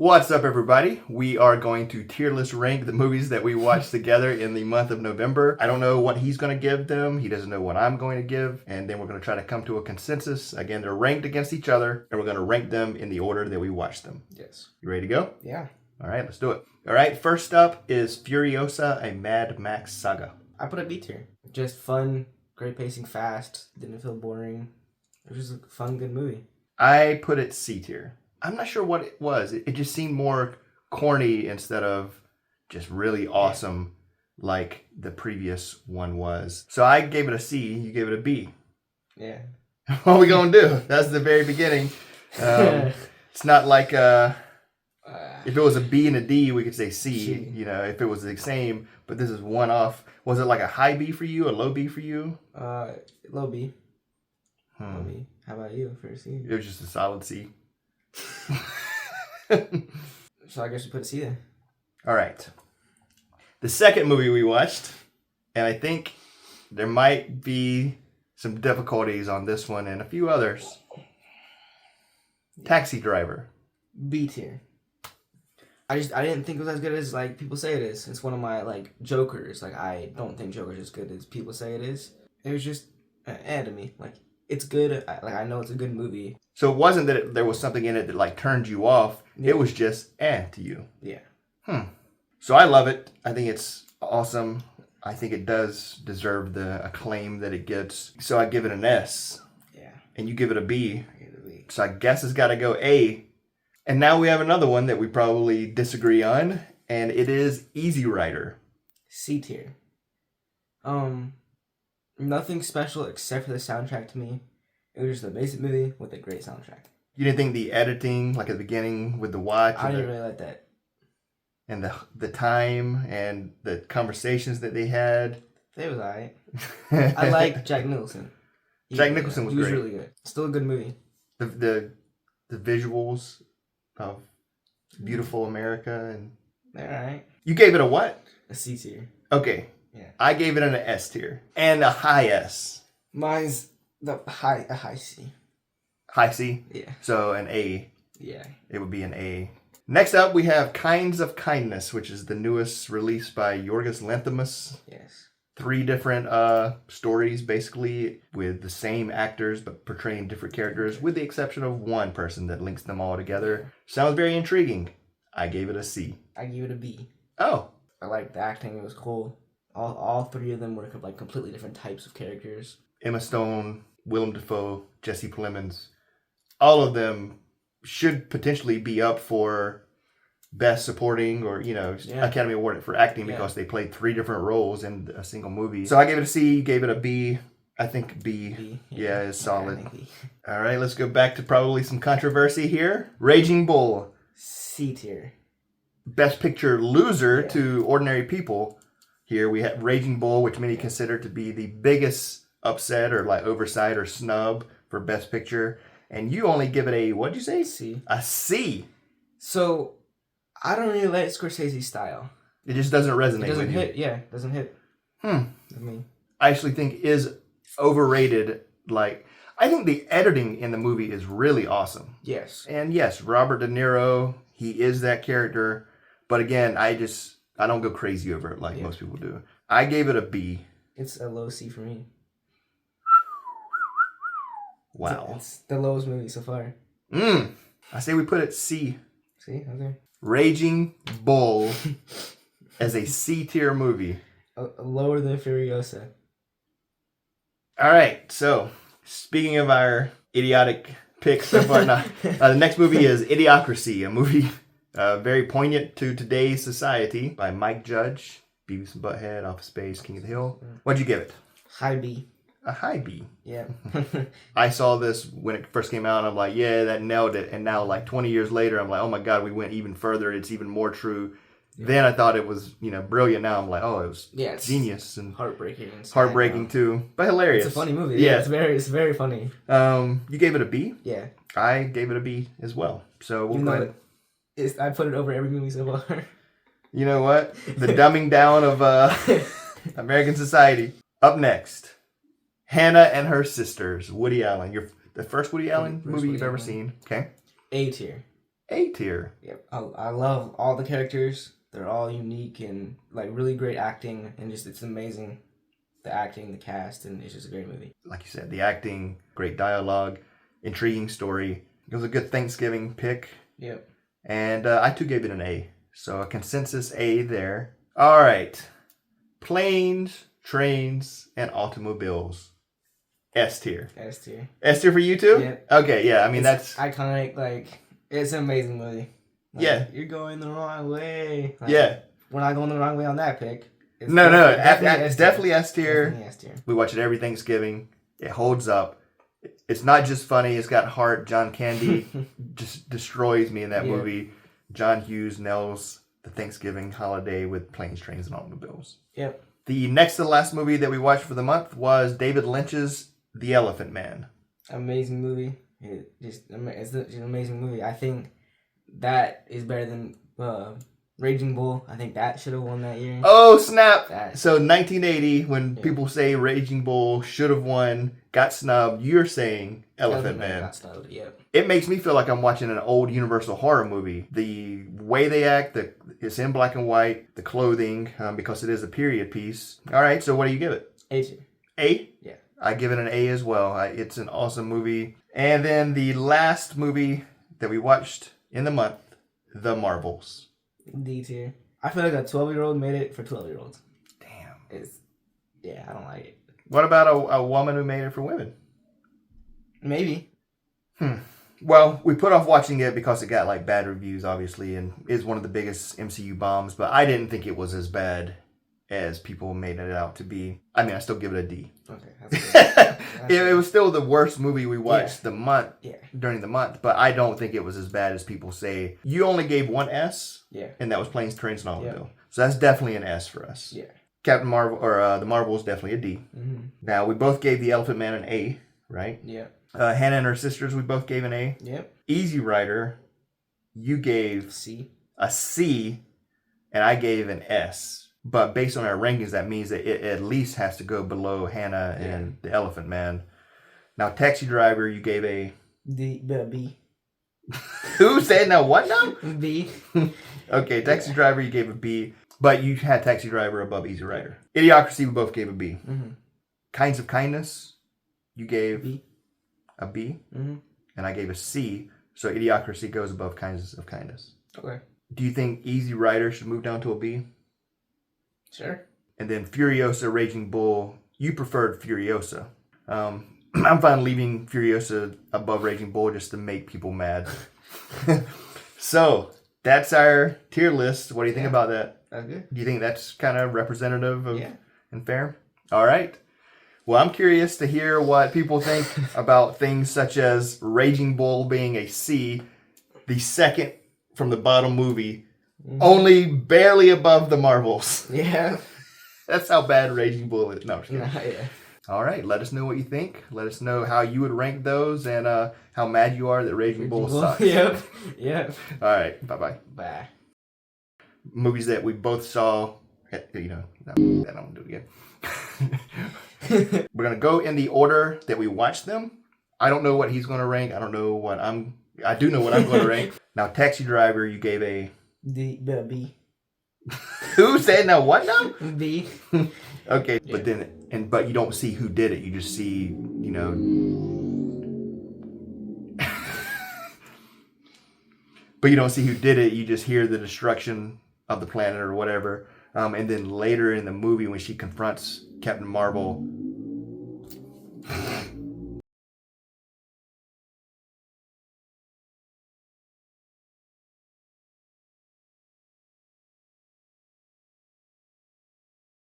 What's up, everybody? We are going to tier list rank the movies that we watched together in the month of November. I don't know what he's going to give them. He doesn't know what I'm going to give. And then we're going to try to come to a consensus. Again, they're ranked against each other, and we're going to rank them in the order that we watched them. Yes. You ready to go? Yeah. All right, let's do it. All right, first up is Furiosa, a Mad Max Saga. I put a B tier. Just fun, great pacing, fast, didn't feel boring. It was just a fun, good movie. I put it C tier. I'm not sure what it was. It just seemed more corny instead of just really awesome like the previous one was. So I gave it a C, you gave it a B. Yeah. What are we going to do? That's the very beginning. It's not like if it was a B and a D, we could say C, you know, if it was the same, but this is one off. Was it like a high B for you, a low B for you? Low B. Low B. How about you for a C? It was just a solid C. So I guess we put a C then. All right. The second movie we watched, and I think there might be some difficulties on this one and a few others. Taxi Driver. B tier. I didn't think it was as good as like people say it is. It's one of my like jokers. Like I don't think Joker's as good as people say it is. It was just to me. Like it's good. I know it's a good movie. So it wasn't that there was something in it that like turned you off. Yeah. It was just to you. Yeah. So I love it. I think it's awesome. I think it does deserve the acclaim that it gets. So I give it an S. Yeah. And you give it a B. I give it a B. So I guess it's got to go A. And now we have another one that we probably disagree on, and it is Easy Rider. C tier. Nothing special except for the soundtrack to me. It was just a basic movie with a great soundtrack. You didn't think the editing, like at the beginning with the watch? I didn't really like that. And the time and the conversations that they had. They was alright. I like Jack Nicholson. Jack Nicholson was great. He was really good. Still a good movie. The visuals of beautiful America and. They're alright. You gave it a what? A C tier. Okay. Yeah. I gave it an S tier and a high S. Mine's a high C. High C? Yeah. So an A. Yeah. It would be an A. Next up, we have Kinds of Kindness, which is the newest release by Yorgos Lanthimos. Yes. 3 different stories, basically, with the same actors, but portraying different characters, with the exception of one person that links them all together. Sounds very intriguing. I gave it a C. I gave it a B. Oh. I liked the acting. It was cool. All 3 of them were like completely different types of characters. Emma Stone, Willem Dafoe, Jesse Plemons. All of them should potentially be up for Best Supporting or, Academy Award for acting because they played 3 different roles in a single movie. So I gave it a C, gave it a B. I think B. Yeah, is solid. All right, let's go back to probably some controversy here. Raging Bull. C tier. Best Picture loser to Ordinary People. Here we have Raging Bull, which many consider to be the biggest upset or like oversight or snub for Best Picture. And you only give it a, what'd you say? C. A C. So, I don't really like Scorsese's style. It just doesn't resonate with you. It doesn't hit. I actually think is overrated. Like, I think the editing in the movie is really awesome. Yes. And yes, Robert De Niro, he is that character. But again, I don't go crazy over it like most people do. I gave it a B. It's a low C for me. Wow. It's the lowest movie so far. I say we put it C. C? Okay. Raging Bull as a C tier movie. Lower than Furiosa. All right. So, speaking of our idiotic picks so far, the next movie is Idiocracy, a movie very poignant to today's society by Mike Judge, Beavis and Butthead, Office Space, King of the Hill. What'd you give it? High B. A high B. Yeah. I saw this when it first came out, and I'm like, yeah, that nailed it. And now, like 20 years later, I'm like, oh my God, we went even further. It's even more true. Yeah. Then I thought it was, brilliant. Now I'm like, oh, it was genius and heartbreaking. Heartbreaking too, but hilarious. It's a funny movie. Yeah, it's very funny. You gave it a B? Yeah. I gave it a B as well. So we'll go ahead. I put it over every movie so far. You know what? The dumbing down of American society. Up next. Hannah and Her Sisters, Woody Allen. The first Woody Allen movie you've ever seen. Okay. A tier. A tier. Yep. I love all the characters. They're all unique and like really great acting, and just it's amazing. The acting, the cast, and it's just a great movie. Like you said, the acting, great dialogue, intriguing story. It was a good Thanksgiving pick. Yep. And I too gave it an A. So a consensus A there. All right. Planes, Trains, and Automobiles. S tier. S tier. S tier for you too? Yep. Okay, yeah. I mean, it's that's iconic. Like, it's an amazing movie. Like, yeah. You're going the wrong way. Like, yeah. We're not going the wrong way on that pick. It's definitely S tier. Definitely S tier. We watch it every Thanksgiving. It holds up. It's not just funny. It's got heart. John Candy just destroys me in that movie. John Hughes nails the Thanksgiving holiday with Planes, Trains, and Automobiles. Yep. The next to the last movie that we watched for the month was David Lynch's The Elephant Man. Amazing movie. It's an amazing movie. I think that is better than Raging Bull. I think that should have won that year. Oh, snap. So 1980, when people say Raging Bull should have won, got snubbed, you're saying Elephant Man. Got snubbed, yep. It makes me feel like I'm watching an old Universal horror movie. The way they act, it's in black and white, the clothing, because it is a period piece. All right, so what do you give it? A tier. A? Yeah. I give it an A as well. It's an awesome movie. And then the last movie that we watched in the month, The Marvels. D tier. I feel like a 12-year-old made it for 12-year-olds. Damn. I don't like it. What about a woman who made it for women? Maybe. Well, we put off watching it because it got like bad reviews, obviously, and is one of the biggest MCU bombs. But I didn't think it was as bad as people made it out to be. I mean, I still give it a D. Okay, that's good. It was still the worst movie we watched during the month, but I don't think it was as bad as people say. You only gave one S, and that was Planes, Trains, and Automobiles. So that's definitely an S for us. Yeah. Captain Marvel or The Marvel is definitely a D. Mm-hmm. Now we both gave The Elephant Man an A, right? Yeah. Hannah and her sisters, we both gave an A. Yep. Easy Rider, you gave a C, and I gave an S. But based on our rankings, that means that it at least has to go below Hannah and The Elephant Man. Now, Taxi Driver, you gave a B. Who said no? What now? B. Okay, Taxi Driver, you gave a B, but you had Taxi Driver above Easy Rider. Idiocracy, we both gave a B. Mm-hmm. Kinds of Kindness, you gave a B, and I gave a C. So Idiocracy goes above Kinds of Kindness. Okay. Do you think Easy Rider should move down to a B? Sure. And then Furiosa, Raging Bull, you preferred Furiosa. I'm fine leaving Furiosa above Raging Bull just to make people mad. So, that's our tier list. What do you think about that? That's good. Do you think that's kind of representative of and fair? All right. Well, I'm curious to hear what people think about things such as Raging Bull being a C, the second from the bottom movie, only barely above The Marvels. Yeah. That's how bad Raging Bull is. No, I'm just kidding. Yeah. All right. Let us know what you think. Let us know how you would rank those and how mad you are that Raging Bull sucks. Yep. All right. Bye-bye. Bye. Movies that we both saw. I don't want to do it again. We're going to go in the order that we watched them. I don't know what he's going to rank. I don't know what I do know what I'm going to rank. Now, Taxi Driver, you gave a B. Who said no? What now? B. Okay, but you don't see who did it. You just see, but you don't see who did it. You just hear the destruction of the planet or whatever. And then later in the movie, when she confronts Captain Marvel.